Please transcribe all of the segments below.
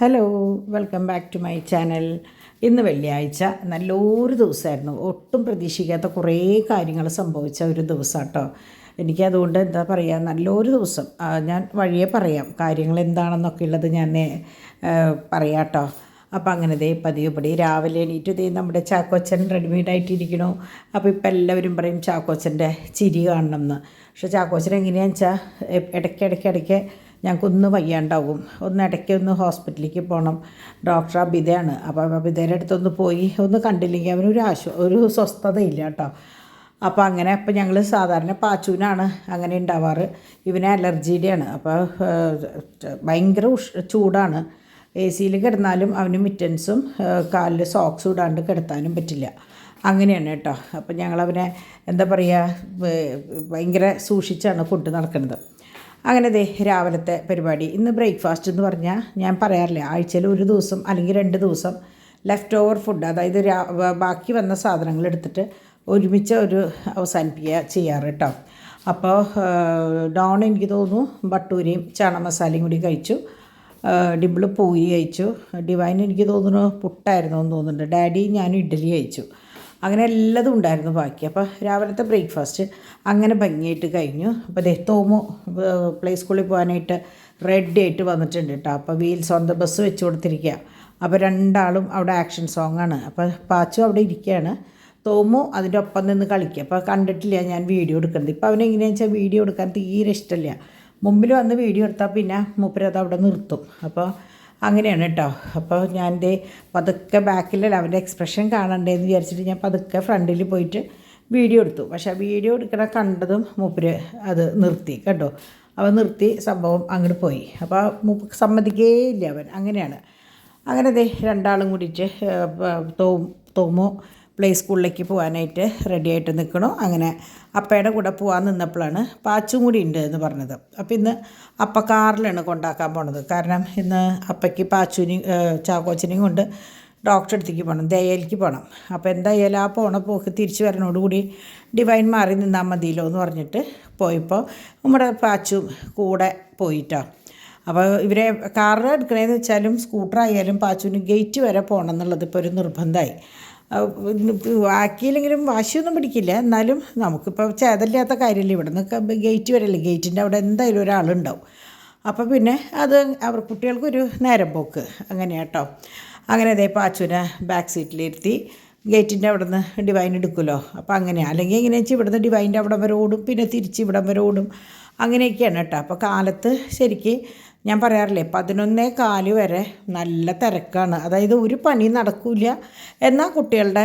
Hello, welcome back to my channel. ഇന്ന് വെള്ളിയാഴ്ച നല്ലൊരു ദിവസമായിരുന്നു. ഒട്ടും പ്രതീക്ഷിക്കാത്ത കുറേ കാര്യങ്ങൾ സംഭവിച്ച ഒരു ദിവസം കേട്ടോ. എനിക്കതുകൊണ്ട് എന്താ പറയുക, നല്ലൊരു ദിവസം. ഞാൻ വഴിയെ പറയാം കാര്യങ്ങൾ എന്താണെന്നൊക്കെ ഉള്ളത് ഞാൻ പറയാം കേട്ടോ. അപ്പോൾ അങ്ങനെ പതിവുപടി രാവിലെ എണീറ്റ് നമ്മുടെ ചാക്കോച്ചൻ റെഡിമെയ്ഡായിട്ടിരിക്കണു. അപ്പോൾ ഇപ്പം എല്ലാവരും പറയും ചാക്കോച്ചൻ്റെ ചിരി കാണണം എന്ന്. പക്ഷേ ചാക്കോച്ചൻ എങ്ങനെയാണെന്ന് വെച്ചാൽ ഇടയ്ക്ക് ഞങ്ങൾക്കൊന്ന് വയ്യാണ്ടാവും, ഇടയ്ക്കൊന്ന് ഹോസ്പിറ്റലിലേക്ക് പോകണം. ഡോക്ടർ അബിതയാണ്. അപ്പോൾ അബിതയുടെ അടുത്തൊന്ന് പോയി ഒന്ന് കണ്ടില്ലെങ്കിൽ അവനൊരു ഒരു സ്വസ്ഥതയില്ല കേട്ടോ. അപ്പോൾ അങ്ങനെ അപ്പോൾ ഞങ്ങൾ സാധാരണ പാച്ചൂനാണ് അങ്ങനെ ഉണ്ടാവാറ്. ഇവന് അലർജിയുടെയാണ്. അപ്പോൾ ഭയങ്കര ചൂടാണ്. AC-യിൽ കിടന്നാലും അവന് മിറ്റൻസും കാലിൽ സോക്സും ഇടാണ്ട് കിടത്താനും പറ്റില്ല. അങ്ങനെയാണ് കേട്ടോ. അപ്പം ഞങ്ങളവനെ എന്താ പറയുക, ഭയങ്കര സൂക്ഷിച്ചാണ് കൊണ്ട് നടക്കുന്നത്. അങ്ങനെ രാവിലത്തെ പരിപാടി. ഇന്ന് ബ്രേക്ക്ഫാസ്റ്റ് എന്ന് പറഞ്ഞാൽ ഞാൻ പറയാറില്ല, ആഴ്ചയിൽ ഒരു ദിവസം അല്ലെങ്കിൽ 2 ദിവസം ലെഫ്റ്റ് ഓവർ ഫുഡ്, അതായത് ബാക്കി വന്ന സാധനങ്ങൾ എടുത്തിട്ട് ഒരുമിച്ച് അവസാനിപ്പിക്കുക ചെയ്യാറ് കേട്ടോ. അപ്പോൾ ഡോൺ എനിക്ക് തോന്നുന്നു ബട്ടൂരയും ചാണ മസാലയും കൂടി കഴിച്ചു. ഡിംപിൾ പൂരി കഴിച്ചു. ഡിവൈൻ എനിക്ക് തോന്നുന്നു പുട്ടായിരുന്നു എന്ന് തോന്നുന്നുണ്ട്. ഡാഡി ഞാനും ഇഡ്ഡലി കഴിച്ചു. അങ്ങനെ എല്ലാതും ഉണ്ടായിരുന്നു ബാക്കി. അപ്പോൾ രാവിലത്തെ ബ്രേക്ക്ഫാസ്റ്റ് അങ്ങനെ ഭംഗിയായിട്ട് കഴിഞ്ഞു. അപ്പോൾ തോമു പ്ലേ സ്കൂളിൽ പോകാനായിട്ട് റെഡി ആയിട്ട് വന്നിട്ടുണ്ട് കേട്ടോ. അപ്പോൾ വീൽസ് ഓൺ ദ ബസ് വെച്ച് കൊടുത്തിരിക്കുക. അപ്പോൾ രണ്ടാളും അവിടെ ആക്ഷൻ സോങ്ങാണ്. അപ്പോൾ പാച്ചു അവിടെ ഇരിക്കുകയാണ്, തോമു അതിൻ്റെ ഒപ്പം നിന്ന് കളിക്കുക. അപ്പോൾ കണ്ടിട്ടില്ല ഞാൻ വീഡിയോ എടുക്കുന്നത്. ഇപ്പോൾ അവനെങ്ങനെയാണെന്ന് വെച്ചാൽ വീഡിയോ എടുക്കാൻ തീരെ ഇഷ്ടമില്ല. മുമ്പിൽ വന്ന് വീഡിയോ എടുത്താൽ പിന്നെ മൂപ്പരത് അവിടെ നിർത്തും. അപ്പോൾ അങ്ങനെയാണ് കേട്ടോ. അപ്പോൾ ഞാൻ പതുക്കെ ബാക്കിലല്ല അവൻ്റെ എക്സ്പ്രഷൻ കാണണ്ടേന്ന് വിചാരിച്ചിട്ട് ഞാൻ പതുക്കെ ഫ്രണ്ടിൽ പോയിട്ട് വീഡിയോ എടുത്തു. പക്ഷേ വീഡിയോ എടുക്കണ കണ്ടതും മൂപ്പര് അത് നിർത്തി കേട്ടോ. അവൻ നിർത്തി സംഭവം അങ്ങോട്ട് പോയി. അപ്പോൾ സമ്മതിക്കേ ഇല്ല അവൻ. അങ്ങനെയാണ്. അങ്ങനെ രണ്ടാളും കൂടിയിട്ട് തോമു പ്ലേ സ്കൂളിലേക്ക് പോകാനായിട്ട് റെഡിയായിട്ട് നിൽക്കണു. അങ്ങനെ അപ്പയുടെ കൂടെ പോകാൻ നിന്നപ്പോഴാണ് പാച്ചും കൂടി ഉണ്ട് എന്ന് പറഞ്ഞത്. അപ്പോൾ ഇന്ന് അപ്പ കാറിലാണ് കൊണ്ടാക്കാൻ പോണത്. കാരണം ഇന്ന് അപ്പയ്ക്ക് പാച്ചുവിനെയും ചാക്കോച്ചനെയും കൊണ്ട് ഡോക്ടറെ അടുത്തേക്ക് പോകണം, ദയയിലേക്ക് പോകണം. അപ്പോൾ എന്തായാലും ആ പോക്ക് തിരിച്ചു വരണോടുകൂടി ഡിവൈൻ മാറി നിന്നാൽ മതിയല്ലോ എന്ന് പറഞ്ഞിട്ട് പോയപ്പോൾ നമ്മുടെ പാച്ചു കൂടെ പോയിട്ടോ. അപ്പോൾ ഇവരെ കാർ എടുക്കണേന്ന് വെച്ചാലും സ്കൂട്ടർ ആയാലും പാച്ചുവിന് ഗേറ്റ് വരെ പോകണം എന്നുള്ളത് ഇപ്പോൾ ഒരു നിർബന്ധമായി. ആക്കിയില്ലെങ്കിലും വാശിയൊന്നും പിടിക്കില്ല. എന്നാലും നമുക്കിപ്പോൾ ചേതല്ലാത്ത കാര്യമില്ല. ഇവിടെ നിന്ന് ഗേറ്റ് വരെയല്ലേ, ഗേറ്റിൻ്റെ അവിടെ എന്തായാലും ഒരാളുണ്ടാവും. അപ്പോൾ പിന്നെ അത് കുട്ടികൾക്കൊരു നേരം പോക്ക് അങ്ങനെയാട്ടോ. അങ്ങനെ പാച്ചുവിനെ ബാക്ക് സീറ്റിലിരുത്തി ഗേറ്റിൻ്റെ അവിടെ നിന്ന് ഡിവൈൻ എടുക്കുമല്ലോ. അപ്പോൾ അങ്ങനെയാണ്. അല്ലെങ്കിൽ എങ്ങനെയാണെന്ന് വെച്ചാൽ ഇവിടുന്ന് ഡിവൈൻ്റെ അവിടെ വരെ ഓടും, പിന്നെ തിരിച്ച് ഇവിടം വരെ ഓടും. അങ്ങനെയൊക്കെയാണ് കേട്ടോ. അപ്പോൾ കാലത്ത് ശരിക്ക് ഞാൻ പറയാറില്ലേ 11:15 വരെ നല്ല തിരക്കാണ്. അതായത് ഒരു പണി നടക്കില്ല. എന്നാൽ കുട്ടികളുടെ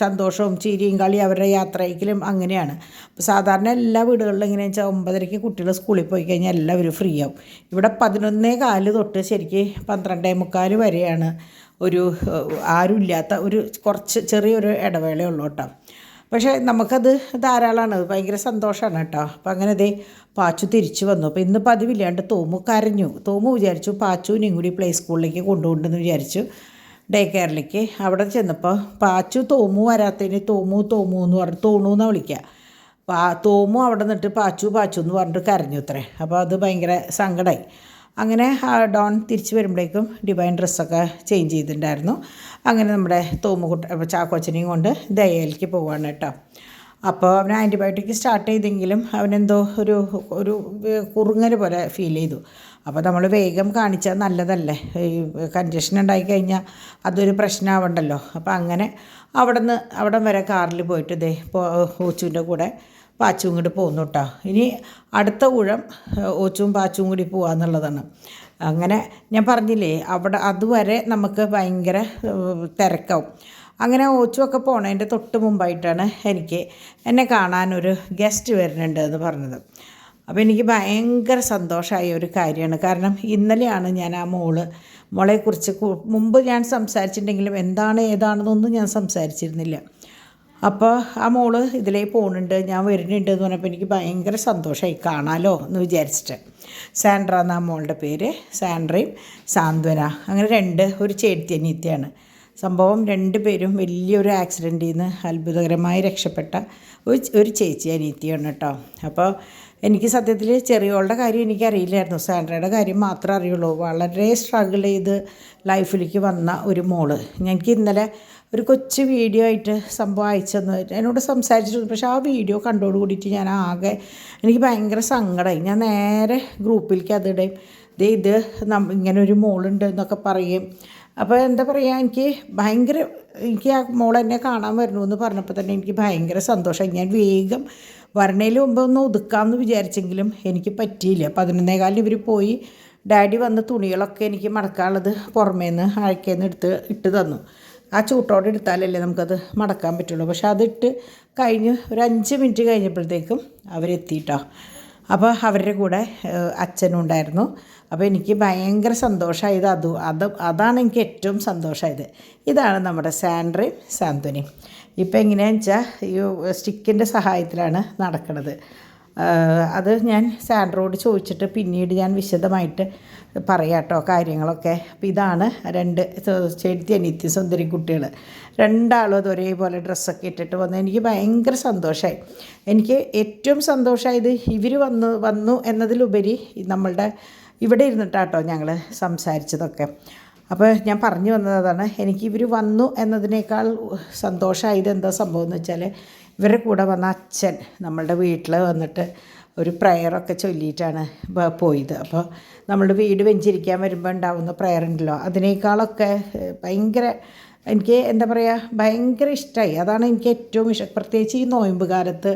സന്തോഷവും ചിരിയും കളി അവരുടെ യാത്രയ്ക്കലും അങ്ങനെയാണ്. അപ്പോൾ സാധാരണ എല്ലാ വീടുകളിലും എങ്ങനെയാണെന്ന് വെച്ചാൽ 9:30 കുട്ടികൾ സ്കൂളിൽ പോയി കഴിഞ്ഞാൽ എല്ലാവരും ഫ്രീ ആവും. ഇവിടെ 11:15 തൊട്ട് ശരിക്ക് 12:45 വരെയാണ് ഒരു ആരുമില്ലാത്ത ഒരു കുറച്ച് ചെറിയൊരു ഇടവേളയുള്ളൂ കേട്ടോ. പക്ഷേ നമുക്കത് ധാരാളമാണ്, ഭയങ്കര സന്തോഷമാണ് കേട്ടോ. അപ്പോൾ അങ്ങനെ പാച്ചു തിരിച്ചു വന്നു. അപ്പോൾ ഇന്ന് പതിവില്ലാണ്ട് തോമു കരഞ്ഞു. തോമു വിചാരിച്ചു പാച്ചുവിനെയും കൂടി പ്ലേ സ്കൂളിലേക്ക് കൊണ്ടുപോകണ്ടെന്ന് വിചാരിച്ചു, ഡേ കെയറിലേക്ക്. അവിടെ ചെന്നപ്പോൾ പാച്ചു തോമു വരാത്തതിന് തോമു എന്ന് പറഞ്ഞ് തോണൂന്നാണ് വിളിക്കുക. തോമു അവിടെ നിന്നിട്ട് പാച്ചു എന്ന് പറഞ്ഞിട്ട് കരഞ്ഞു അത്രേ. അപ്പോൾ അത് ഭയങ്കര സങ്കടമായി. അങ്ങനെ ഡോൺ തിരിച്ച് വരുമ്പോഴേക്കും ഡിവൈൻ ഡ്രസ്സൊക്കെ ചേഞ്ച് ചെയ്തിട്ടുണ്ടായിരുന്നു. അങ്ങനെ നമ്മുടെ ചാക്കോച്ചനെയും കൊണ്ട് ദയയിലേക്ക് പോവാണ് കേട്ടോ. അപ്പോൾ അവന് ആൻറ്റിബയോട്ടിക് സ്റ്റാർട്ട് ചെയ്തെങ്കിലും അവനെന്തോ ഒരു കുറുങ്ങൽ പോലെ ഫീൽ ചെയ്തു. അപ്പോൾ നമ്മൾ വേഗം കാണിച്ചാൽ നല്ലതല്ലേ, ഈ കൺജഷൻ ഉണ്ടായിക്കഴിഞ്ഞാൽ അതൊരു പ്രശ്നമാവണ്ടല്ലോ. അപ്പോൾ അങ്ങനെ അവിടം വരെ കാറിൽ പോയിട്ട് ഓച്ചുവിൻ്റെ കൂടെ പാച്ചും കൂടി പോകുന്നു കേട്ടോ. ഇനി അടുത്ത ഊഴം ഓച്ചും പാച്ചും കൂടി പോകാമെന്നുള്ളതാണ്. അങ്ങനെ ഞാൻ പറഞ്ഞില്ലേ, അതുവരെ നമുക്ക് ഭയങ്കര തിരക്കാവും. അങ്ങനെ ഓച്ചുമൊക്കെ പോണതിൻ്റെ തൊട്ട് മുമ്പായിട്ടാണ് എന്നെ കാണാനൊരു ഗസ്റ്റ് വരുന്നുണ്ട് എന്ന് പറഞ്ഞത്. അപ്പോൾ എനിക്ക് ഭയങ്കര സന്തോഷമായ ഒരു കാര്യമാണ്. കാരണം ഇന്നലെയാണ് ഞാൻ ആ മോളെക്കുറിച്ച് മുമ്പ് ഞാൻ സംസാരിച്ചിട്ടുണ്ടെങ്കിലും ഏതാണെന്നൊന്നും ഞാൻ സംസാരിച്ചിരുന്നില്ല. അപ്പോൾ ആ മോള് ഇതിലേ പോകുന്നുണ്ട്, ഞാൻ വരുന്നുണ്ട് എന്ന് പറഞ്ഞപ്പോൾ എനിക്ക് ഭയങ്കര സന്തോഷമായി, കാണാമല്ലോ എന്ന് വിചാരിച്ചിട്ട്. സാൻഡ്ര എന്നാ മോളുടെ പേര്. സാൻഡ്രയും സാന്ത്വന, അങ്ങനെ ഒരു ചേട്ടത്തി അനിയത്തിയാണ്. സംഭവം 2 പേരും വലിയൊരു ആക്സിഡൻറ്റിൽ നിന്ന് അത്ഭുതകരമായി രക്ഷപ്പെട്ട ഒരു ചേച്ചി അനിയത്തിയാണ് കേട്ടോ. അപ്പോൾ എനിക്ക് സത്യത്തിൽ ചെറിയോളുടെ കാര്യം എനിക്കറിയില്ലായിരുന്നു, സാൻഡ്രയുടെ കാര്യം മാത്രമേ അറിയുള്ളൂ. വളരെ സ്ട്രഗിൾ ചെയ്ത് ലൈഫിലേക്ക് വന്ന ഒരു മോള്. എനിക്ക് ഇന്നലെ ഒരു കൊച്ചു വീഡിയോ ആയിട്ട് സംഭവം അയച്ചെന്ന് എന്നോട് സംസാരിച്ചിരുന്നു. പക്ഷേ ആ വീഡിയോ കണ്ടോട് കൂടിയിട്ട് ഞാൻ ആകെ എനിക്ക് ഭയങ്കര സങ്കടമായി. ഞാൻ നേരെ ഗ്രൂപ്പിലേക്ക് അതിടുകയും ഇത് ഇങ്ങനെ ഒരു മോളുണ്ട് എന്നൊക്കെ പറയും. അപ്പോൾ എന്താ പറയുക, എനിക്ക് ആ മോളെന്നെ കാണാൻ വരണു എന്ന് പറഞ്ഞപ്പോൾ തന്നെ എനിക്ക് ഭയങ്കര സന്തോഷമായി. ഞാൻ വേഗം വരണേൽ മുമ്പ് ഒന്ന് ഒതുക്കാമെന്ന് വിചാരിച്ചെങ്കിലും എനിക്ക് പറ്റിയില്ല. 11:15 ഇവർ പോയി. ഡാഡി വന്ന് തുണികളൊക്കെ എനിക്ക് മടക്കാനുള്ളത് പുറമേന്ന് അഴക്കേന്ന് ഇട്ട് തന്നു. ആ ചൂട്ടോടെ എടുത്താലല്ലേ നമുക്കത് മടക്കാൻ പറ്റുള്ളൂ. പക്ഷെ അതിട്ട് കഴിഞ്ഞ് ഒരു 5 മിനിറ്റ് കഴിഞ്ഞപ്പോഴത്തേക്കും അവരെത്തിയിട്ടോ. അപ്പോൾ അവരുടെ കൂടെ അച്ഛനും ഉണ്ടായിരുന്നു. അപ്പോൾ എനിക്ക് ഭയങ്കര സന്തോഷമായത് അതാണ് എനിക്ക് ഏറ്റവും സന്തോഷമായത്. ഇതാണ് നമ്മുടെ സാൻഡ്രയും സാന്ത്വനയും. ഇപ്പോൾ എങ്ങനെയാണെന്ന് വെച്ചാൽ ഈ സ്റ്റിക്കിൻ്റെ സഹായത്തിലാണ് നടക്കുന്നത്. അത് ഞാൻ സാൻഡ്രോട് ചോദിച്ചിട്ട് പിന്നീട് ഞാൻ വിശദമായിട്ട് പറയാം കേട്ടോ കാര്യങ്ങളൊക്കെ. അപ്പോൾ ഇതാണ് 2 ചേട്ടത്തി അനിയത്തി സുന്ദരി കുട്ടികൾ. 2 ആളും അത് ഒരേപോലെ ഡ്രസ്സൊക്കെ ഇട്ടിട്ട് വന്ന് എനിക്ക് ഭയങ്കര സന്തോഷമായി. എനിക്ക് ഏറ്റവും സന്തോഷമായത് ഇവർ വന്നു എന്നതിലുപരി നമ്മളുടെ ഇവിടെ ഇരുന്നിട്ടാട്ടോ ഞങ്ങൾ സംസാരിച്ചതൊക്കെ. അപ്പോൾ ഞാൻ പറഞ്ഞു വന്നതാണ്, എനിക്ക് ഇവർ വന്നു എന്നതിനേക്കാൾ സന്തോഷമായത് എന്താ സംഭവം എന്ന് വെച്ചാൽ ഇവരുടെ കൂടെ വന്ന അച്ഛൻ നമ്മളുടെ വീട്ടിൽ വന്നിട്ട് ഒരു പ്രയറൊക്കെ ചൊല്ലിയിട്ടാണ് പോയത്. അപ്പോൾ നമ്മളുടെ വീട് വെഞ്ചിരിക്കാൻ വരുമ്പോൾ ഉണ്ടാവുന്ന പ്രയർ ഉണ്ടല്ലോ, അതിനേക്കാളൊക്കെ ഭയങ്കര എനിക്ക് എന്താ പറയുക ഭയങ്കര ഇഷ്ടമായി. അതാണ് എനിക്ക് ഏറ്റവും ഇഷ്ടം. പ്രത്യേകിച്ച് ഈ നോയമ്പ് കാലത്ത്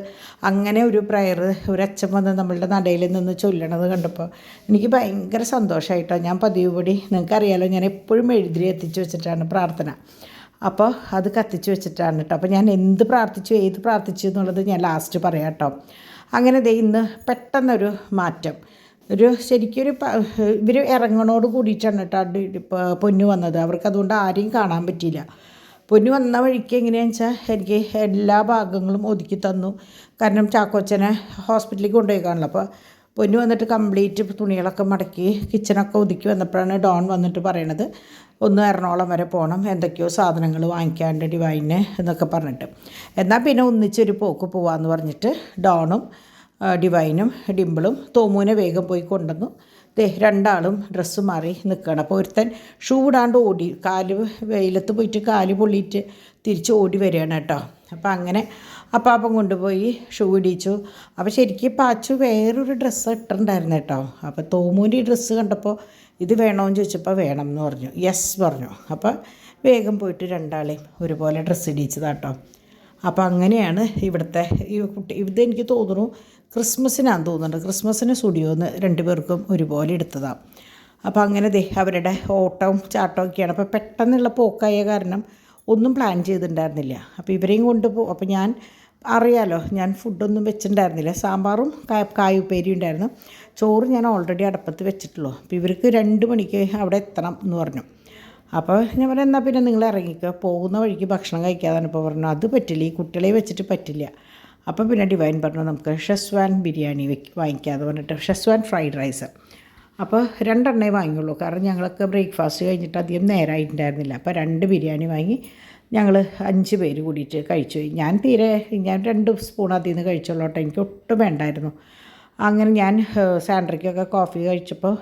അങ്ങനെ ഒരു പ്രയർ ഒരു അച്ഛൻ വന്ന് നമ്മളുടെ നടയിൽ നിന്ന് ചൊല്ലണത് കണ്ടപ്പോൾ എനിക്ക് ഭയങ്കര സന്തോഷമായിട്ടോ. ഞാൻ പതിവുപടി നിങ്ങൾക്കറിയാലോ, ഞാൻ എപ്പോഴും എഴുതി എത്തിച്ച് വെച്ചിട്ടാണ് പ്രാർത്ഥന. അപ്പോൾ അത് കത്തിച്ച് വെച്ചിട്ടാണ് കേട്ടോ. അപ്പോൾ ഞാൻ ഏത് പ്രാർത്ഥിച്ചു എന്നുള്ളത് ഞാൻ ലാസ്റ്റ് പറയാം കേട്ടോ. അങ്ങനെ ഇന്ന് പെട്ടെന്നൊരു മാറ്റം, ശരിക്കൊരു ഇവർ ഇറങ്ങണോട് കൂടിയിട്ടാണ് കേട്ടോ പൊന്നു വന്നത്. അവർക്ക് അതുകൊണ്ട് ആരെയും കാണാൻ പറ്റിയില്ല. പൊന്നു വന്ന വഴിക്ക് എങ്ങനെയാണെന്ന് വെച്ചാൽ എനിക്ക് എല്ലാ ഭാഗങ്ങളും ഒതുക്കി തന്നു. കാരണം ചാക്കോച്ചനെ ഹോസ്പിറ്റലിൽ കൊണ്ടുപോയി കാണില്ല. അപ്പോൾ പൊന്നു വന്നിട്ട് കംപ്ലീറ്റ് തുണികളൊക്കെ മടക്കി കിച്ചണൊക്കെ ഒതുക്കി വന്നപ്പോഴാണ് ഡോൺ വന്നിട്ട് പറയണത് ഒന്ന് എറണാകുളം വരെ പോകണം, എന്തൊക്കെയോ സാധനങ്ങൾ വാങ്ങിക്കാണ്ട് ഡിവൈന് എന്നൊക്കെ പറഞ്ഞിട്ട്. എന്നാൽ പിന്നെ ഒന്നിച്ചൊരു പോക്ക് പോവാമെന്ന് പറഞ്ഞിട്ട് ഡോണും ഡിവൈനും ഡിമ്പിളും തോമൂനെ വേഗം പോയി കൊണ്ടുവന്നു. 2 ആളും ഡ്രസ്സ് മാറി നിൽക്കണം. അപ്പോൾ ഒരുത്തൻ ഷൂ ഇടാണ്ട് ഓടി, വെയിലത്ത് പോയിട്ട് കാല് പൊള്ളിയിട്ട് തിരിച്ച് ഓടി വരികയാണ് കേട്ടോ. അപ്പോൾ അങ്ങനെ അപ്പം കൊണ്ടുപോയി ഷൂ ഇടിച്ചു. അപ്പോൾ ശരിക്കും പാച്ചു വേറൊരു ഡ്രസ്സ് ഇട്ടിട്ടുണ്ടായിരുന്നു കേട്ടോ. അപ്പോൾ തോമൂൻ്റെ ഈ ഡ്രസ്സ് കണ്ടപ്പോൾ ഇത് വേണമെന്ന് ചോദിച്ചപ്പോൾ വേണം എന്ന് പറഞ്ഞു, യെസ് പറഞ്ഞു. അപ്പോൾ വേഗം പോയിട്ട് 2 ആളെയും ഒരുപോലെ ഡ്രസ്സ് ഇടിച്ചതാട്ടോ. അപ്പോൾ അങ്ങനെയാണ് ഇവിടുത്തെ ഇതെനിക്ക് തോന്നുന്നു ക്രിസ്മസിനാന്ന് തോന്നുന്നുണ്ട്. ക്രിസ്മസിന് സ്റ്റുഡിയോന്ന് 2 പേർക്കും ഒരുപോലെ എടുത്തതാണ്. അപ്പോൾ അങ്ങനെ അവരുടെ ഓട്ടവും ചാട്ടവും ഒക്കെയാണ്. അപ്പോൾ പെട്ടെന്നുള്ള പോക്കായ കാരണം ഒന്നും പ്ലാൻ ചെയ്തിട്ടുണ്ടായിരുന്നില്ല. അപ്പോൾ ഇവരെയും കൊണ്ടുപോകും. അപ്പോൾ ഞാൻ അറിയാലോ, ഞാൻ ഫുഡൊന്നും വെച്ചിട്ടുണ്ടായിരുന്നില്ല. സാമ്പാറും കായുപ്പേരി ഉണ്ടായിരുന്നു. ചോറ് ഞാൻ ഓൾറെഡി അടുപ്പത്ത് വെച്ചിട്ടുള്ളൂ. അപ്പോൾ ഇവർക്ക് 2 മണിക്ക് അവിടെ എത്തണം എന്ന് പറഞ്ഞു. അപ്പോൾ ഞാൻ പറഞ്ഞു എന്നാൽ പിന്നെ നിങ്ങൾ ഇറങ്ങിക്കുക, പോകുന്ന വഴിക്ക് ഭക്ഷണം കഴിക്കാതാണ്. ഇപ്പോൾ പറഞ്ഞു അത് പറ്റില്ല, ഈ കുട്ടികളെ വെച്ചിട്ട് പറ്റില്ല. അപ്പോൾ പിന്നെ ഡിവൈൻ പറഞ്ഞു നമുക്ക് ഷെസ്വാൻ ബിരിയാണി വാങ്ങിക്കാമെന്ന് പറഞ്ഞിട്ട് ഷെസ്വാൻ ഫ്രൈഡ് റൈസ്. അപ്പോൾ 2 എണ്ണേ വാങ്ങിയുള്ളൂ, കാരണം ഞങ്ങളൊക്കെ ബ്രേക്ക്ഫാസ്റ്റ് കഴിഞ്ഞിട്ട് അധികം നേരമായിട്ടുണ്ടായിരുന്നില്ല. അപ്പോൾ 2 ബിരിയാണി വാങ്ങി ഞങ്ങൾ 5 പേര് കൂടിയിട്ട് കഴിച്ചു. ഞാൻ 2 സ്പൂൺ അതിൽ നിന്ന് കഴിച്ചുള്ളൂ കേട്ടോ, എനിക്ക് ഒട്ടും വേണ്ടായിരുന്നു. അങ്ങനെ ഞാൻ സാൻഡ്രയ്ക്കൊക്കെ കോഫി കഴിച്ചപ്പോൾ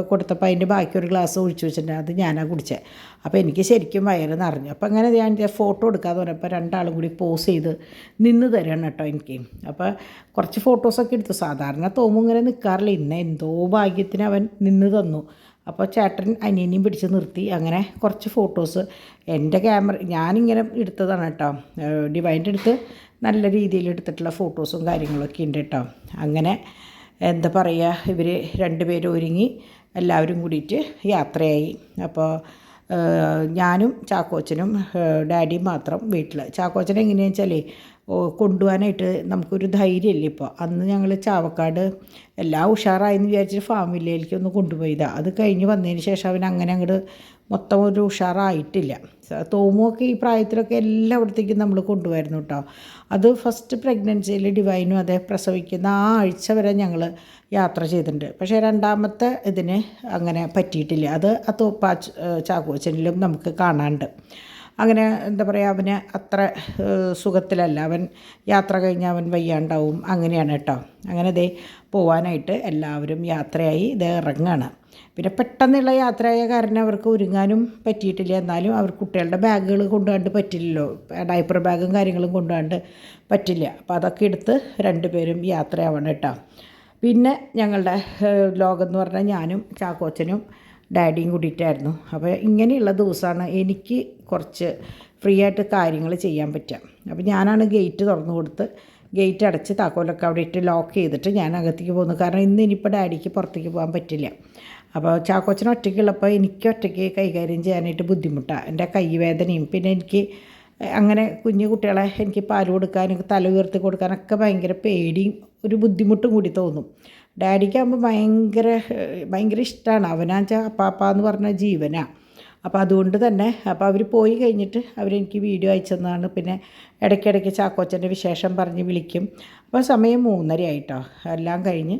കൊടുത്തപ്പോൾ അതിൻ്റെ ബാക്കി ഒരു ഗ്ലാസ് ഒഴിച്ചു വെച്ചിട്ടുണ്ട്, അത് ഞാനാണ് കുടിച്ചത്. അപ്പോൾ എനിക്ക് ശരിക്കും വയറ് നിറഞ്ഞു. അപ്പോൾ അങ്ങനെ ഞാൻ ഫോട്ടോ എടുക്കാതെ പറഞ്ഞപ്പോൾ 2 ആളും കൂടി പോസ് ചെയ്ത് നിന്ന് തരണം കേട്ടോ എനിക്ക്. അപ്പോൾ കുറച്ച് ഫോട്ടോസൊക്കെ എടുത്തു. സാധാരണ തോമും ഇങ്ങനെ നിൽക്കാറില്ല, ഇന്ന് എന്തോ ഭാഗ്യത്തിന് അവൻ നിന്ന് തന്നു. അപ്പോൾ ചേട്ടൻ അനിയനെയും പിടിച്ച് നിർത്തി. അങ്ങനെ കുറച്ച് ഫോട്ടോസ് എൻ്റെ ഞാനിങ്ങനെ എടുത്തതാണ് കേട്ടോ. ഡിവൈൻ്റെ അടുത്ത് നല്ല രീതിയിൽ എടുത്തിട്ടുള്ള ഫോട്ടോസും കാര്യങ്ങളൊക്കെ ഉണ്ട് കേട്ടോ. അങ്ങനെ എന്താ പറയുക, ഇവർ 2 പേരും ഒരുങ്ങി എല്ലാവരും കൂടിയിട്ട് യാത്രയായി. അപ്പോൾ ഞാനും ചാക്കോച്ചനും ഡാഡിയും മാത്രം വീട്ടിൽ. ചാക്കോച്ചൻ എങ്ങനെയാണെന്ന് വെച്ചാൽ കൊണ്ടുപോകാനായിട്ട് നമുക്കൊരു ധൈര്യമില്ല. ഇപ്പോൾ അന്ന് ഞങ്ങൾ ചാവക്കാട് എല്ലാം ഉഷാറായെന്ന് വിചാരിച്ചിട്ട് ഫാമിലിയിലേക്ക് ഒന്ന് കൊണ്ടുപോയതാണ്. അത് കഴിഞ്ഞ് വന്നതിന് ശേഷം അവൻ അങ്ങനെ അങ്ങോട്ട് മൊത്തം ഒരു ഉഷാറായിട്ടില്ല. തോമുമൊക്കെ ഈ പ്രായത്തിലൊക്കെ എല്ലായിടത്തേക്കും നമ്മൾ കൊണ്ടുപോയിരുന്നു കേട്ടോ. അത് ഫസ്റ്റ് പ്രഗ്നൻസിയിൽ ഡിവൈനും അതേ പ്രസവിക്കുന്ന ആ ആഴ്ച വരെ ഞങ്ങൾ യാത്ര ചെയ്തിട്ടുണ്ട്. പക്ഷേ 2ാമത്തെ ഇതിന് അങ്ങനെ പറ്റിയിട്ടില്ല. അത് ചാക്കോച്ചനിലും നമുക്ക് കാണാനുണ്ട്. അങ്ങനെ എന്താ പറയുക, അവന് അത്ര സുഖത്തിലല്ല. അവൻ യാത്ര കഴിഞ്ഞാൽ അവൻ വയ്യാണ്ടാവും. അങ്ങനെയാണ് കേട്ടോ. അങ്ങനെ ദേ പോവാനായിട്ട് എല്ലാവരും യാത്രയായി ദേ ഇറങ്ങുകയാണ്. പിന്നെ പെട്ടെന്നുള്ള യാത്രയായ കാരണം അവർക്ക് ഒരുങ്ങാനും പറ്റിയിട്ടില്ല. എന്നാലും അവർ കുട്ടികളുടെ ബാഗുകൾ കൊണ്ടുപോകാണ്ട് പറ്റില്ലല്ലോ, ഡയപ്പർ ബാഗും കാര്യങ്ങളും കൊണ്ടുപോകാണ്ട് പറ്റില്ല. അപ്പോൾ അതൊക്കെ എടുത്ത് രണ്ടുപേരും യാത്രയാവണം കേട്ടോ. പിന്നെ ഞങ്ങളുടെ ലോകം എന്ന് പറഞ്ഞാൽ ഞാനും ചാക്കോച്ചനും ഡാഡിയും കൂടിയിട്ടായിരുന്നു. അപ്പോൾ ഇങ്ങനെയുള്ള ദിവസമാണ് എനിക്ക് കുറച്ച് ഫ്രീ ആയിട്ട് കാര്യങ്ങൾ ചെയ്യാൻ പറ്റുക. അപ്പോൾ ഞാനാണ് ഗേറ്റ് തുറന്നു കൊടുത്ത് ഗേറ്റ് അടച്ച് താക്കോലൊക്കെ അവിടെ ഇട്ട് ലോക്ക് ചെയ്തിട്ട് ഞാൻ അകത്തേക്ക് പോകുന്നു. കാരണം ഇനിയിപ്പോൾ ഡാഡിക്ക് പുറത്തേക്ക് പോകാൻ പറ്റില്ല. അപ്പോൾ ചാക്കോച്ചൻ ഒറ്റയ്ക്കുള്ളപ്പോൾ എനിക്ക് ഒറ്റയ്ക്ക് കൈകാര്യം ചെയ്യാനായിട്ട് ബുദ്ധിമുട്ടാണ്. എൻ്റെ കൈവേദനയും പിന്നെ എനിക്ക് അങ്ങനെ കുഞ്ഞു കുട്ടികളെ എനിക്ക് പാൽ കൊടുക്കാനും തല ഉയർത്തി കൊടുക്കാനൊക്കെ ഭയങ്കര പേടിയും ഒരു ബുദ്ധിമുട്ടും കൂടി തോന്നും. ഡാഡിക്കാകുമ്പോൾ ഭയങ്കര ഇഷ്ടമാണ്. അവനാച്ചാൽ അപ്പാപ്പ എന്ന് പറഞ്ഞ ജീവനാണ്. അപ്പോൾ അതുകൊണ്ട് തന്നെ അപ്പോൾ അവർ പോയി കഴിഞ്ഞിട്ട് അവരെനിക്ക് വീഡിയോ അയച്ചു തന്നതാണ്. പിന്നെ ഇടയ്ക്കിടയ്ക്ക് ചാക്കോച്ചൻ്റെ വിശേഷം പറഞ്ഞ് വിളിക്കും. അപ്പോൾ സമയം 3:30 ആയിട്ടോ. എല്ലാം കഴിഞ്ഞ്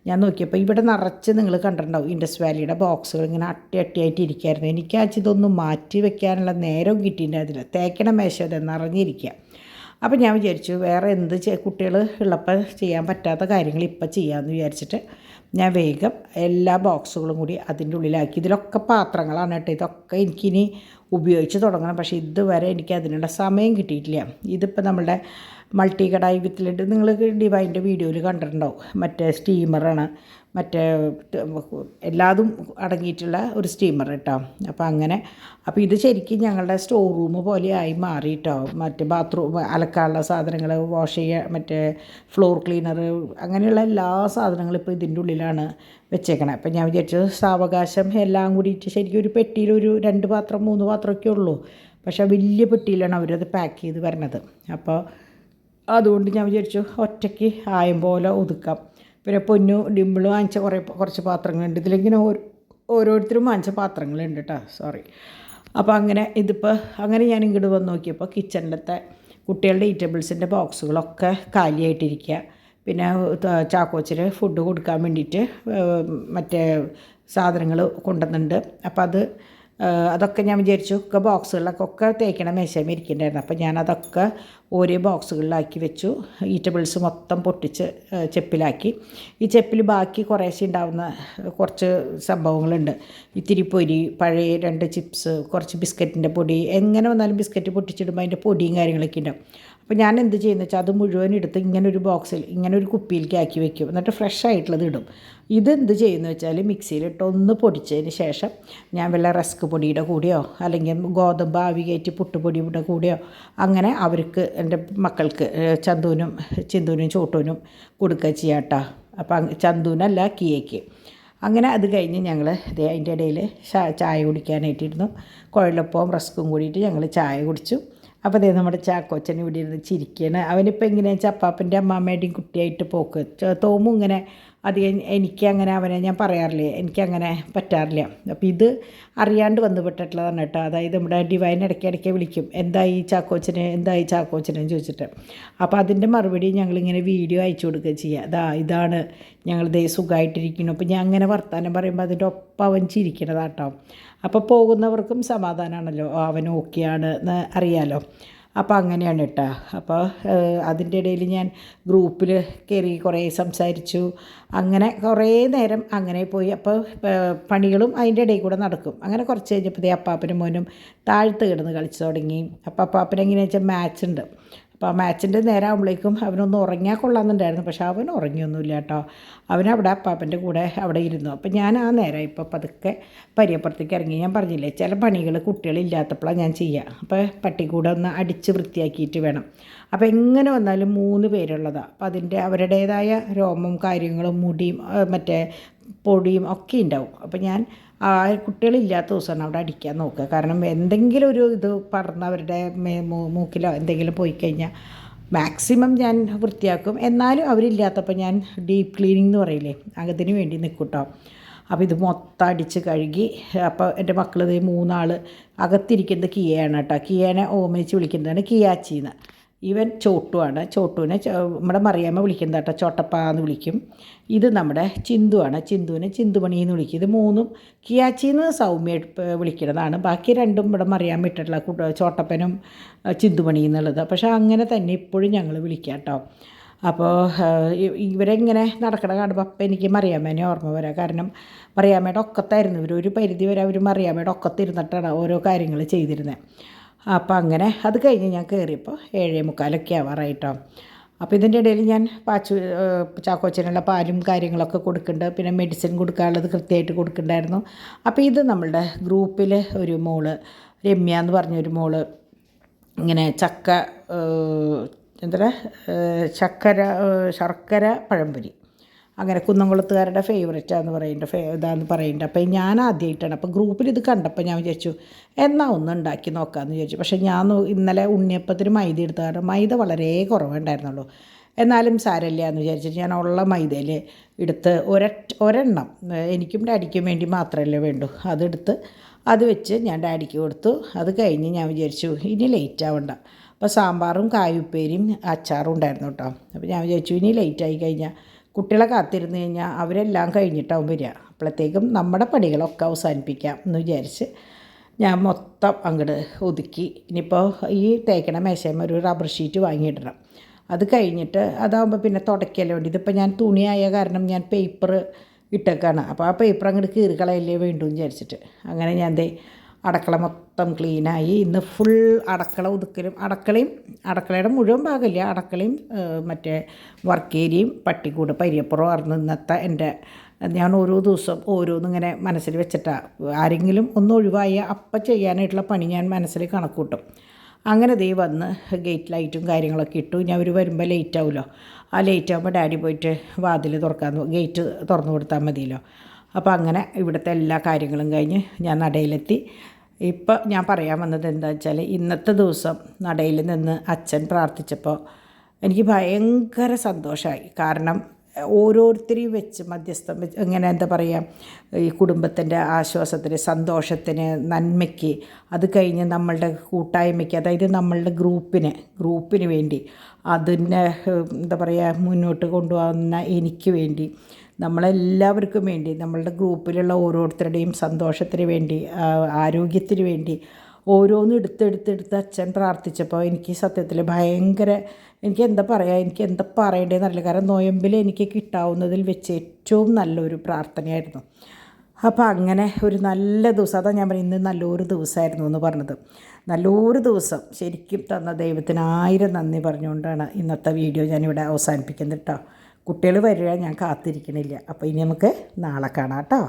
ഞാൻ നോക്കിയപ്പോൾ ഇവിടെ നിറച്ച് നിങ്ങൾ കണ്ടിട്ടുണ്ടാവും ഇൻഡസ് വാലിയുടെ ബോക്സുകൾ ഇങ്ങനെ അട്ടിയായിട്ട് ഇരിക്കുമായിരുന്നു. എനിക്കാച്ച് ഇതൊന്നും മാറ്റി വെക്കാനുള്ള നേരവും കിട്ടിയിട്ടുണ്ടായിരുന്നില്ല. തേക്കണ മേശ നിറഞ്ഞിരിക്കുക. അപ്പോൾ ഞാൻ വിചാരിച്ചു വേറെ എന്ത് കുട്ടികൾ ഉള്ളപ്പോൾ ചെയ്യാൻ പറ്റാത്ത കാര്യങ്ങൾ ഇപ്പം ചെയ്യാമെന്ന് വിചാരിച്ചിട്ട് ഞാൻ വേഗം എല്ലാ ബോക്സുകളും കൂടി അതിൻ്റെ ഉള്ളിലാക്കി. ഇതിലൊക്കെ പാത്രങ്ങളാണ് കേട്ടോ. ഇതൊക്കെ എനിക്കിനി ഉപയോഗിച്ച് തുടങ്ങണം. പക്ഷേ ഇതുവരെ എനിക്ക് അതിനുള്ള സമയം കിട്ടിയിട്ടില്ല. ഇതിപ്പോൾ നമ്മളുടെ മൾട്ടി കടായി വിത്ത് ലിഡ് നിങ്ങൾ ഡിവൈൻ്റെ വീഡിയോയിൽ കണ്ടിട്ടുണ്ടാവും. മറ്റേ സ്റ്റീമറാണ്, മറ്റേ എല്ലാതും അടങ്ങിയിട്ടുള്ള ഒരു സ്റ്റീമർ കേട്ടോ. അപ്പോൾ ഇത് ശരിക്കും ഞങ്ങളുടെ സ്റ്റോർ റൂം പോലെ ആയി മാറി കേട്ടോ. മറ്റേ ബാത്റൂം അലക്കാനുള്ള സാധനങ്ങൾ, വാഷ് ചെയ്യുക, മറ്റേ ഫ്ലോർ ക്ലീനർ, അങ്ങനെയുള്ള എല്ലാ സാധനങ്ങളും ഇപ്പോൾ ഇതിൻ്റെ ഉള്ളിലാണ് വെച്ചേക്കണേ. അപ്പോൾ ഞാൻ വിചാരിച്ചു സാവകാശം എല്ലാം കൂടിയിട്ട് ശരിക്കും ഒരു പെട്ടിയിൽ ഒരു 2 പാത്രം 3 പാത്രമൊക്കെ ഉള്ളൂ. പക്ഷേ വലിയ പെട്ടിയിലാണ് അവരത് പാക്ക് ചെയ്ത് വരണത്. അപ്പോൾ അതുകൊണ്ട് ഞാൻ വിചാരിച്ചു ഒറ്റയ്ക്ക് ആയം പോലെ ഒതുക്കാം. പിന്നെ പൊന്നു ഡിമ്പിൾ വാങ്ങിച്ച കുറച്ച് പാത്രങ്ങളുണ്ട്. ഇതിലിങ്ങനെ ഓരോരുത്തരും വാങ്ങിച്ച പാത്രങ്ങളുണ്ട് കേട്ടോ. സോറി. അപ്പോൾ അങ്ങനെ ഞാൻ ഇങ്ങോട്ട് വന്ന് നോക്കിയപ്പോൾ കിച്ചണിലത്തെ കുട്ടികളുടെ ഈറ്റബിൾസിൻ്റെ ബോക്സുകളൊക്കെ കാലിയായിട്ടിരിക്കുക. പിന്നെ ചാക്കോച്ചിന് ഫുഡ് കൊടുക്കാൻ വേണ്ടിയിട്ട് മറ്റേ സാധനങ്ങൾ കൊണ്ടുവന്നിട്ടുണ്ട്. അപ്പോൾ അതൊക്കെ ഞാൻ വിചാരിച്ചു ബോക്സുകളിലൊക്കെ തേക്കണ മേശയും ഇരിക്കുന്നുണ്ടായിരുന്നു. അപ്പോൾ ഞാനതൊക്കെ ഓരോ ബോക്സുകളിലാക്കി വെച്ചു. ഈറ്റബിൾസ് മൊത്തം പൊട്ടിച്ച് ചെപ്പിലാക്കി. ഈ ചെപ്പിൽ ബാക്കി കുറേശ്ശെ ഉണ്ടാവുന്ന കുറച്ച് സംഭവങ്ങളുണ്ട്. ഇത്തിരി പൊരി, പഴയ 2 ചിപ്സ്, കുറച്ച് ബിസ്ക്കറ്റിൻ്റെ പൊടി, എങ്ങനെ വന്നാലും ബിസ്ക്കറ്റ് പൊട്ടിച്ചിടുമ്പോൾ അതിൻ്റെ പൊടിയും കാര്യങ്ങളൊക്കെ ഉണ്ടാവും. അപ്പോൾ ഞാൻ എന്ത് ചെയ്യുന്നത് വെച്ചാൽ അത് മുഴുവൻ എടുത്ത് ഇങ്ങനെ ഒരു ബോക്സിൽ ഇങ്ങനെ ഒരു കുപ്പിയിലേക്ക് ആക്കി വെക്കും. എന്നിട്ട് ഫ്രഷ് ആയിട്ടുള്ളത് ഇടും. ഇതെന്ത് ചെയ്യുന്നു വെച്ചാൽ മിക്സിയിലിട്ട് ഒന്ന് പൊടിച്ചതിന് ശേഷം ഞാൻ വല്ല റസ്ക് പൊടിയുടെ കൂടെയോ അല്ലെങ്കിൽ ഗോതമ്പ് ആവി കയറ്റി പുട്ടുപൊടിയുടെ കൂടെയോ അങ്ങനെ അവർക്ക് എൻ്റെ മക്കൾക്ക് ചിന്തൂനും ചോട്ടൂനും കൊടുക്കുക ചെയ്യാം കേട്ടോ. അപ്പം ചന്തൂനല്ല കിയയ്ക്ക്. അങ്ങനെ അത് കഴിഞ്ഞ് ഞങ്ങൾ അതിൻ്റെ ഇടയിൽ ചായ കുടിക്കാനായിട്ടിരുന്നു. കുഴലപ്പവും റസ്ക്കും കൂടിയിട്ട് ഞങ്ങൾ ചായ കുടിച്ചു. അപ്പോൾ അതേ നമ്മുടെ ചാക്കോച്ചൻ ഇവിടെ ഇരുന്ന് ചിരിക്കുകയാണ്. അവനിപ്പോൾ എങ്ങനെയാണെന്ന് വെച്ചാൽ അപ്പാപ്പൻ്റെ അമ്മാമ്മയുടെയും കുട്ടിയായിട്ട് പോക്ക് തോമും ഇങ്ങനെ അധികം എനിക്കങ്ങനെ അവനെ ഞാൻ പറയാറില്ലേ, എനിക്കങ്ങനെ പറ്റാറില്ല. അപ്പോൾ ഇത് അറിയാണ്ട് വന്നുപെട്ടിട്ടുള്ളതാണ് കേട്ടോ. അതായത് നമ്മുടെ ഡിവൈൻ ഇടയ്ക്കിടയ്ക്ക് വിളിക്കും, എന്തായി ചാക്കോച്ചനെന്ന് ചോദിച്ചിട്ട്. അപ്പോൾ അതിൻ്റെ മറുപടി ഞങ്ങളിങ്ങനെ വീഡിയോ അയച്ചു കൊടുക്കുക ചെയ്യുക. ഇതാണ് ഞങ്ങൾ സുഖമായിട്ടിരിക്കുന്നു. അപ്പോൾ ഞാൻ അങ്ങനെ വർത്താനം പറയുമ്പോൾ അതിൻ്റെ ഒപ്പം അവൻ ചിരിക്കണതാട്ടോ. അപ്പോൾ പോകുന്നവർക്കും സമാധാനമാണല്ലോ, അവൻ ഓക്കെയാണ് എന്ന് അറിയാമല്ലോ. അപ്പോൾ അങ്ങനെയാണ് കേട്ടോ. അപ്പോൾ അതിൻ്റെ ഇടയിൽ ഞാൻ ഗ്രൂപ്പിൽ കയറി കുറേ സംസാരിച്ചു. അങ്ങനെ കുറേ നേരം അങ്ങനെ പോയി. അപ്പോൾ പണികളും അതിൻ്റെ ഇടയിൽ കൂടെ നടക്കും. അങ്ങനെ കുറച്ച് കഴിഞ്ഞപ്പോൾ അപ്പാപ്പനും മോനും താഴ്ത്ത് കിടന്ന് കളിച്ച് തുടങ്ങി. അപ്പോൾ അപ്പാപ്പന് എങ്ങനെയാണെന്ന് വെച്ചാൽ മാച്ച് ഉണ്ട്. അപ്പോൾ ആ മാച്ചിൻ്റെ നേരം ആകുമ്പോഴേക്കും അവനൊന്ന് ഉറങ്ങിയാൽ കൊള്ളാമെന്നുണ്ടായിരുന്നു. പക്ഷേ അവൻ ഉറങ്ങിയൊന്നുമില്ല കേട്ടോ. അവനവിടെ അപ്പാപ്പൻ്റെ കൂടെ അവിടെ ഇരുന്നു. അപ്പോൾ ഞാൻ ആ നേരം ഇപ്പോൾ പതുക്കെ പരിയപ്പുറത്തേക്ക് ഇറങ്ങി. ഞാൻ പറഞ്ഞില്ലേ, ചില പണികൾ കുട്ടികളില്ലാത്തപ്പോഴാണ് ഞാൻ ചെയ്യുക. അപ്പോൾ പട്ടിക്കൂടെ ഒന്ന് അടിച്ച് വൃത്തിയാക്കിയിട്ട് വേണം. അപ്പോൾ എങ്ങനെ വന്നാലും 3 പേരുള്ളതാണ്. അപ്പോൾ അതിൻ്റെ അവരുടേതായ രോമവും കാര്യങ്ങളും മുടിയും മറ്റേ പൊടിയും ഒക്കെ ഉണ്ടാവും. അപ്പോൾ ഞാൻ കുട്ടികളില്ലാത്ത ദിവസമാണ് അവിടെ അടിക്കാൻ നോക്കുക. കാരണം എന്തെങ്കിലും ഒരു ഇത് പറഞ്ഞ് അവരുടെ മൂക്കിലോ എന്തെങ്കിലും പോയി കഴിഞ്ഞാൽ മാക്സിമം ഞാൻ വൃത്തിയാക്കും. എന്നാലും അവരില്ലാത്തപ്പോൾ ഞാൻ ഡീപ്പ് ക്ലീനിങ് എന്ന് പറയില്ലേ, അതിന് വേണ്ടി നിൽക്കും കേട്ടോ. അപ്പോൾ ഇത് മൊത്തം അടിച്ച് കഴുകി. അപ്പോൾ എൻ്റെ മക്കൾ 3 ആൾ അകത്തിരിക്കുന്നത് കിയയാണ് കേട്ടോ. കിയേനെ ഓമനിച്ച് വിളിക്കുന്നതാണ് കിയാച്ചിന്ന്. ഇവൻ ചോട്ടുവാണ്. ചോട്ടുവിനെ നമ്മുടെ മറിയാമ്മ വിളിക്കുന്നത് കേട്ടോ, ചോട്ടപ്പ എന്ന് വിളിക്കും. ഇത് നമ്മുടെ ചിന്തുവാണ്. ചിന്തുവിനെ ചിന്തുമണി എന്ന് വിളിക്കും. ഇത് മൂന്നും കിയാച്ചിന്ന് സൗമ്യ വിളിക്കുന്നതാണ്. ബാക്കി രണ്ടും ഇവിടെ മറിയാമ്മ ഇട്ടിട്ടുള്ള ചോട്ടപ്പനും ചിന്തുമണി എന്നുള്ളത്. പക്ഷേ അങ്ങനെ തന്നെ ഇപ്പോഴും ഞങ്ങൾ വിളിക്കാം കേട്ടോ. അപ്പോൾ ഇവരെങ്ങനെ നടക്കണ കാണുമ്പോൾ അപ്പം എനിക്ക് മറിയാമ്മേനെ ഓർമ്മ വരാം. കാരണം മറിയാമ്മയുടെ ഒക്കത്തായിരുന്നു ഇവർ. ഒരു പരിധി വരെ അവർ മറിയാമ്മയുടെ ഒക്കത്തിരുന്നിട്ടാണ് ഓരോ കാര്യങ്ങൾ ചെയ്തിരുന്നത്. അപ്പോൾ അങ്ങനെ അത് കഴിഞ്ഞ് ഞാൻ കയറിയപ്പോൾ 7:45 ആവാറായിട്ടോ. അപ്പോൾ ഇതിൻ്റെ ഇടയിൽ ഞാൻ ചാക്കോച്ചനുള്ള പാലും കാര്യങ്ങളൊക്കെ കൊടുക്കുന്നുണ്ട്. പിന്നെ മെഡിസിൻ കൊടുക്കാനുള്ളത് കൃത്യമായിട്ട് കൊടുക്കുന്നുണ്ടായിരുന്നു. അപ്പോൾ ഇത് നമ്മളുടെ ഗ്രൂപ്പിൽ ഒരു മോള് രമ്യ എന്ന് പറഞ്ഞൊരു മോള് ഇങ്ങനെ ശർക്കര പഴംപൊരി അങ്ങനെ കുന്നംകുളത്തുകാരുടെ ഫേവറേറ്റാന്ന് പറയുന്നുണ്ട്, ഇതാന്ന് പറയുന്നുണ്ട്. അപ്പോൾ ഞാൻ ആദ്യമായിട്ടാണ്. അപ്പോൾ ഗ്രൂപ്പിൽ ഇത് കണ്ടപ്പോൾ ഞാൻ വിചാരിച്ചു എന്നാൽ ഒന്ന് ഉണ്ടാക്കി നോക്കാമെന്ന് വിചാരിച്ചു. പക്ഷേ ഞാൻ ഇന്നലെ ഉണ്ണിയപ്പത്തിന് മൈദ എടുത്ത കാരണം മൈദ വളരെ കുറവുണ്ടായിരുന്നുള്ളൂ. എന്നാലും സാരമില്ല എന്ന് വിചാരിച്ചിട്ട് ഞാൻ ഉള്ള മൈദയിൽ എടുത്ത് ഒരെണ്ണം എനിക്കും ഡാഡിക്കും വേണ്ടി മാത്രമല്ലേ വേണ്ടൂ, അതെടുത്ത് അത് വെച്ച് ഞാൻ ഡാഡിക്ക് കൊടുത്തു. അത് കഴിഞ്ഞ് ഞാൻ വിചാരിച്ചു ഇനി ലേറ്റ് ആവണ്ട. അപ്പോൾ സാമ്പാറും കായുപ്പേരിയും അച്ചാറും ഉണ്ടായിരുന്നു കേട്ടോ. അപ്പോൾ ഞാൻ വിചാരിച്ചു ഇനി ലേറ്റായി കഴിഞ്ഞാൽ കുട്ടികളെ കാത്തിരുന്ന് കഴിഞ്ഞാൽ അവരെല്ലാം കഴിഞ്ഞിട്ടാവും വരിക. അപ്പോഴത്തേക്കും നമ്മുടെ പണികളൊക്കെ അവസാനിപ്പിക്കാം എന്ന് വിചാരിച്ച് ഞാൻ മൊത്തം അങ്ങോട്ട് ഒതുക്കി. ഇനിയിപ്പോൾ ഈ തേക്കണ മേശയമ്മ ഒരു റബ്ബർ ഷീറ്റ് വാങ്ങിയിടണം. അത് കഴിഞ്ഞിട്ട് അതാകുമ്പോൾ പിന്നെ തുടയ്ക്കല്ലേ വേണ്ടി. ഇതിപ്പോൾ ഞാൻ തുണിയായ കാരണം ഞാൻ പേപ്പർ ഇട്ടേക്കാണ്. അപ്പോൾ ആ പേപ്പർ അങ്ങോട്ട് കീറിക്കളയല്ലേ വേണ്ടു എന്ന് വിചാരിച്ചിട്ട് അങ്ങനെ ഞാൻ അടുക്കള മൊത്തം ക്ലീനായി. ഇന്ന് ഫുൾ അടുക്കള ഒതുക്കലും അടുക്കളയുടെ മുഴുവൻ ഭാഗമില്ല, അടുക്കളയും മറ്റേ വർക്ക് ഏരിയയും പട്ടിക്കൂട് പരിയപ്പുറം ആയിരുന്നു ഇന്നത്തെ എൻ്റെ. ഞാൻ ഓരോ ദിവസം ഓരോന്നിങ്ങനെ മനസ്സിൽ വെച്ചിട്ടാണ്. ആരെങ്കിലും ഒന്ന് ഒഴിവായ അപ്പം ചെയ്യാനായിട്ടുള്ള പണി ഞാൻ മനസ്സിൽ കണക്കൂട്ടും. അങ്ങനെ വന്ന് ഗേറ്റ് ലൈറ്റും കാര്യങ്ങളൊക്കെ ഇട്ടു. ഞാൻ അവർ വരുമ്പോൾ ലേറ്റ് ആവുമല്ലോ. ആ ലേറ്റ് ആകുമ്പോൾ ഡാഡി പോയിട്ട് വാതിൽ ഗേറ്റ് തുറന്നു കൊടുത്താൽ മതിയല്ലോ. അപ്പോൾ അങ്ങനെ ഇവിടുത്തെ എല്ലാ കാര്യങ്ങളും കഴിഞ്ഞ് ഞാൻ നടയിലെത്തി. ഇപ്പം ഞാൻ പറയാൻ വന്നത് എന്താ വെച്ചാൽ ഇന്നത്തെ ദിവസം നടയിൽ നിന്ന് അച്ഛൻ പ്രാർത്ഥിച്ചപ്പോൾ എനിക്ക് ഭയങ്കര സന്തോഷമായി. കാരണം ഓരോരുത്തരെയും വെച്ച് മധ്യസ്ഥം വെച്ച് ഇങ്ങനെ എന്താ പറയുക, ഈ കുടുംബത്തിൻ്റെ ആശ്വാസത്തിന്, സന്തോഷത്തിന്, നന്മയ്ക്ക്, അത് കഴിഞ്ഞ് നമ്മളുടെ കൂട്ടായ്മയ്ക്ക്, അതായത് നമ്മളുടെ ഗ്രൂപ്പിന് വേണ്ടി, അതിനെ എന്താ പറയുക മുന്നോട്ട് കൊണ്ടുപോകുന്ന എനിക്ക് വേണ്ടി, നമ്മളെല്ലാവർക്കും വേണ്ടി, നമ്മളുടെ ഗ്രൂപ്പിലുള്ള ഓരോരുത്തരുടെയും സന്തോഷത്തിന് വേണ്ടി, ആരോഗ്യത്തിന് വേണ്ടി ഓരോന്നും എടുത്തെടുത്ത് അച്ഛൻ പ്രാർത്ഥിച്ചപ്പോൾ എനിക്ക് സത്യത്തിൽ ഭയങ്കര എനിക്ക് എന്താ പറയേണ്ടതെന്നറിയില്ല. കാരണം നൊയമ്പിൽ എനിക്ക് കിട്ടാവുന്നതിൽ വെച്ച് ഏറ്റവും നല്ലൊരു പ്രാർത്ഥനയായിരുന്നു. അപ്പോൾ അങ്ങനെ ഒരു നല്ല ദിവസം, അതാണ് ഞാൻ പറയുന്നത് ഇന്ന് നല്ലൊരു ദിവസമായിരുന്നു എന്ന് പറഞ്ഞത്. നല്ലൊരു ദിവസം ശരിക്കും തന്ന ദൈവത്തിന് 1000 നന്ദി പറഞ്ഞുകൊണ്ടാണ് ഇന്നത്തെ വീഡിയോ ഞാനിവിടെ അവസാനിപ്പിക്കുന്നത് കേട്ടോ. കുട്ടികൾ വരിക, ഞാൻ കാത്തിരിക്കണില്ല. അപ്പോൾ ഇനി നമുക്ക് നാളെ കാണാം കേട്ടോ.